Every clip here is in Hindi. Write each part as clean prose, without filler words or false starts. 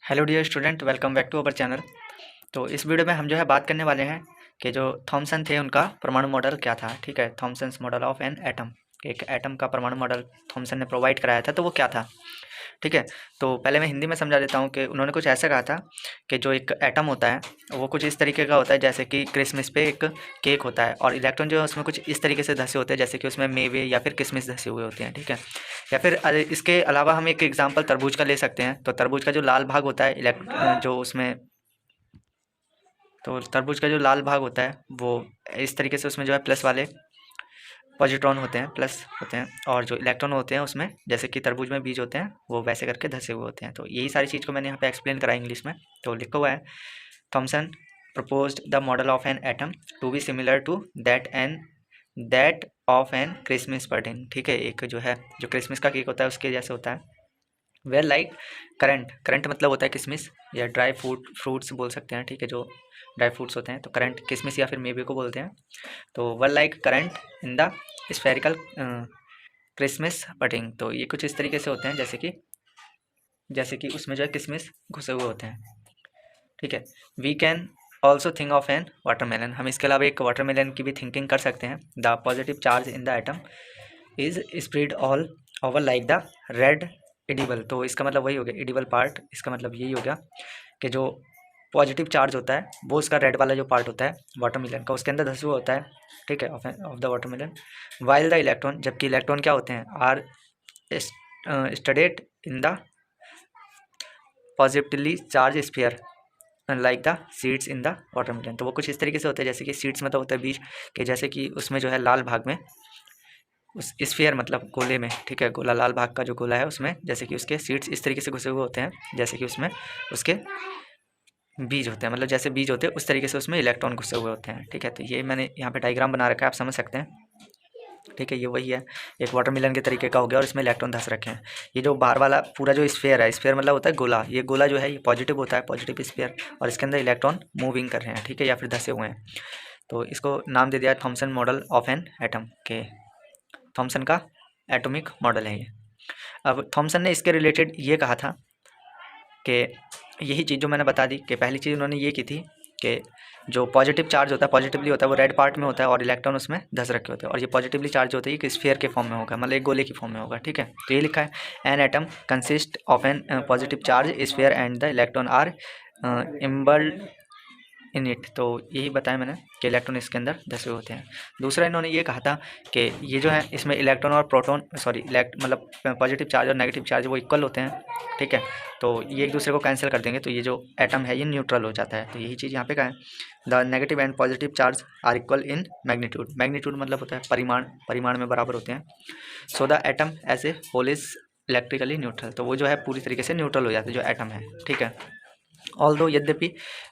Hello dear student, welcome back to our channel. तो इस वीडियो में हम जो है बात करने वाले हैं कि जो थॉमसन थे उनका परमाणु मॉडल क्या था। ठीक है, Thomson's model of an atom, एक एटम का परमाणु मॉडल थॉमसन ने प्रोवाइड कराया था, तो वो क्या था। ठीक है, तो पहले मैं हिंदी में समझा देता हूँ कि उन्होंने कुछ ऐसा कहा था कि जो एक एटम होता है वो कुछ इस तरीके का होता है जैसे कि क्रिसमस पे एक केक होता है, और इलेक्ट्रॉन जो है उसमें कुछ इस तरीके से धंसे होते हैं जैसे कि उसमें मेवे या फिर किशमिश धंसे हुए होते हैं। ठीक है, या फिर इसके अलावा हम एक एग्जांपल तरबूज का ले सकते हैं। तो तरबूज का जो लाल भाग होता है जो उसमें तो तरबूज का जो लाल भाग होता है वो इस तरीके से उसमें जो है प्लस वाले पॉजिट्रॉन होते हैं, प्लस होते हैं, और जो इलेक्ट्रॉन होते हैं उसमें जैसे कि तरबूज में बीज होते हैं वो वैसे करके धसे हुए होते हैं। तो यही सारी चीज़ को मैंने यहाँ पे एक्सप्लेन करा इंग्लिश में। तो लिखा हुआ है, Thompson proposed the model of an atom to be similar to that of an Christmas pudding। ठीक है, एक जो है जो क्रिसमस का केक होता है उसके जैसे होता है। वेल लाइक करंट मतलब होता है किशमिश या ड्राई फ्रूट्स बोल सकते हैं। ठीक है, जो ड्राई फ्रूट्स होते हैं तो करंट किशमिश या फिर मेवे को बोलते हैं। तो well like current in the spherical Christmas putting. तो ये कुछ इस तरीके से होते हैं जैसे कि उसमें जो है किशमिश घुसे हुए होते हैं। ठीक है, we can also think of an watermelon. हम इसके अलावा एक वाटरमेलन की भी थिंकिंग कर सकते हैं। The positive charge in the atom is spread all over like the red edible. तो इसका मतलब वही हो गया, एडिबल पार्ट, इसका मतलब यही हो गया कि जो पॉजिटिव चार्ज होता है वो उसका रेड वाला जो पार्ट होता है वाटरमेलन का उसके अंदर धंसा हुआ होता है। ठीक है, of the watermelon. While the electron, जबकि इलेक्ट्रॉन क्या होते हैं, are studded in the positively charge sphere like the seeds in the watermelon. तो वो कुछ इस तरीके से होते हैं जैसे कि सीड्स मतलब होता है बीज के, जैसे कि उसमें जो है लाल भाग में उस स्फीयर मतलब गोले में, ठीक है, गोला, लाल भाग का जो गोला है उसमें जैसे कि उसके सीड्स इस तरीके से घुसे हुए होते हैं जैसे कि उसमें उसके बीज होते हैं, मतलब जैसे बीज होते हैं उस तरीके से उसमें इलेक्ट्रॉन घुसे हुए होते हैं। ठीक है, तो ये मैंने यहाँ पे डायग्राम बना रखा है, आप समझ सकते हैं। ठीक है, ये वही है, एक वाटरमेलन के तरीके का हो गया और इसमें इलेक्ट्रॉन धंस रखे हैं। ये जो बाहर वाला पूरा जो स्फीयर है, स्फीयर मतलब होता है गोला, ये गोला जो है ये पॉजिटिव होता है, पॉजिटिव स्फीयर, और इसके अंदर इलेक्ट्रॉन मूविंग कर रहे हैं। ठीक है, या फिर धंसे हुए हैं। तो इसको नाम दे दिया Thompson model of an atom के, थॉमसन का एटॉमिक मॉडल है ये। अब थॉमसन ने इसके रिलेटेड ये कहा था कि यही चीज़ जो मैंने बता दी कि पहली चीज़ उन्होंने ये की थी कि जो पॉजिटिव चार्ज होता है, पॉजिटिवली होता है, वो रेड पार्ट में होता है और इलेक्ट्रॉन उसमें धंस रखे होते हैं, और ये पॉजिटिवली चार्ज होता है कि स्फीयर के फॉर्म में होगा, मतलब एक गोले की फॉर्म में होगा। ठीक है, तो ये लिखा है, an atom consist of an positive charge sphere and the electron are embedded in it. तो यही बताया मैंने कि इलेक्ट्रॉन इसके अंदर धसे हुए होते हैं। दूसरा इन्होंने ये कहा था कि ये जो है इसमें इलेक्ट्रॉन और प्रोटॉन मतलब पॉजिटिव चार्ज और नेगेटिव चार्ज वो इक्वल होते हैं। ठीक है, तो ये एक दूसरे को कैंसिल कर देंगे तो ये जो एटम है ये न्यूट्रल हो जाता है। तो यही चीज़ यहाँ पे कहा है, the negative and positive charge are equal in magnitude. Magnitude मतलब होता है परिमाण में बराबर होते हैं। So the atom as a whole is electrically neutral. तो वो जो है पूरी तरीके से न्यूट्रल हो जाता है जो एटम है। ठीक है, ऑल्दो यद्यपि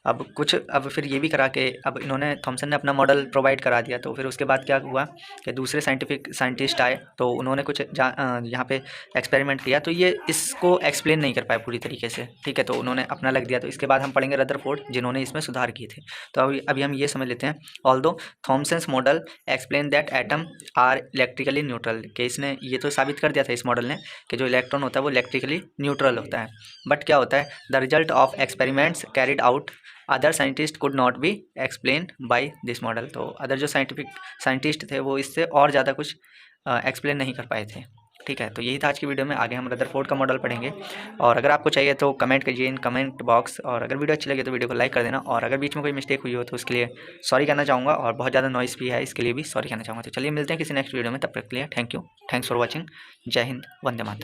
अब फिर ये भी करा कि अब इन्होंने थॉमसन ने अपना मॉडल प्रोवाइड करा दिया, तो फिर उसके बाद क्या हुआ कि दूसरे साइंटिस्ट आए तो उन्होंने कुछ यहाँ पे एक्सपेरिमेंट किया, तो ये इसको एक्सप्लेन नहीं कर पाए पूरी तरीके से। ठीक है, तो उन्होंने अपना लग दिया। तो इसके बाद हम पढ़ेंगे रदरफोर्ड जिन्होंने इसमें सुधार किए थे। तो अभी हम ये समझ लेते हैं, although Thomson's model explain that atom are electrically neutral, कि इसने ये तो साबित कर दिया था इस मॉडल ने कि जो इलेक्ट्रॉन होता है वो इलेक्ट्रिकली न्यूट्रल होता है। बट क्या होता है, the result of experiments carried out other scientist could not be explain by this model. तो अदर जो साइंटिस्ट थे वो इससे और ज़्यादा कुछ एक्सप्लेन नहीं कर पाए थे। ठीक है, तो यही था आज की वीडियो में। आगे हम रदरफोर्ड का मॉडल पढ़ेंगे, और अगर आपको चाहिए तो कमेंट कीजिए इन कमेंट बॉक्स, और अगर वीडियो अच्छी लगे तो वीडियो को लाइक कर देना, और अगर बीच में कोई मिस्टेक हुई हो तो उसके लिए सॉरी कहना चाहूँगा, और बहुत ज़्यादा नॉइस भी है इसके लिए भी सॉरी कहना चाहूँगा। तो चलिए मिलते हैं किसी नेक्स्ट वीडियो में, तब तक के लिए thank you, thanks for watching. जय हिंद, वंदे मातरम।